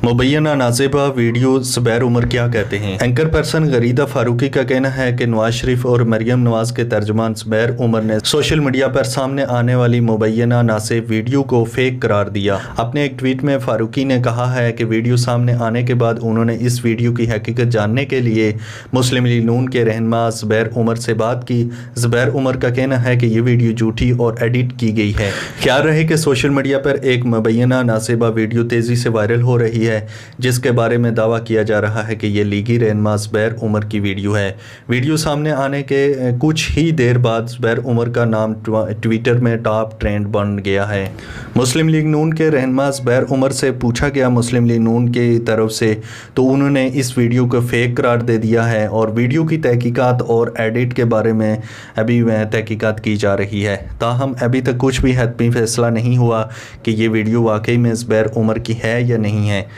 मुबैना नाज़िबा video Zubair Umar क्या कहते हैं। एंकर पर्सन गरीदा फारूकी का कहना है कि नवाज शरीफ और मरियम नवाज के तर्जमान ज़ुबैर उमर ने सोशल मीडिया पर सामने आने वाली मुबैना नाज़िब वीडियो को फेक करार दिया। अपने एक ट्वीट में फारूकी ने कहा है कि वीडियो सामने आने के बाद उन्होंने इस वीडियो की हकीकत जानने के लिए मुस्लिम लीग नून के रहनुमा ज़ुबैर उमर से बात की। ज़ुबैर उमर का कहना है कि ये वीडियो झूठी और एडिट की गई है। ख्याल रहे कि सोशल मीडिया पर एक मुबैना नाज़िबा वीडियो तेज़ी से वायरल हो रही है जिसके बारे में दावा किया जा रहा है कि ये लीगी रहनुमा ज़ुबैर उमर की वीडियो है। वीडियो सामने आने के कुछ ही देर बाद ज़ुबैर उमर का नाम ट्विटर में टॉप ट्रेंड बन गया है। मुस्लिम लीग नून के रहनुमा ज़ुबैर उमर से पूछा गया मुस्लिम लीग नून की तरफ से, तो उन्होंने इस वीडियो को फेक करार दे दिया है और वीडियो की तहकीकात और एडिट के बारे में अभी तहकीकात की जा रही है। ताहम अभी तक कुछ भी हतमी फैसला नहीं हुआ कि ये वीडियो वाकई में ज़ुबैर उमर की है या नहीं है।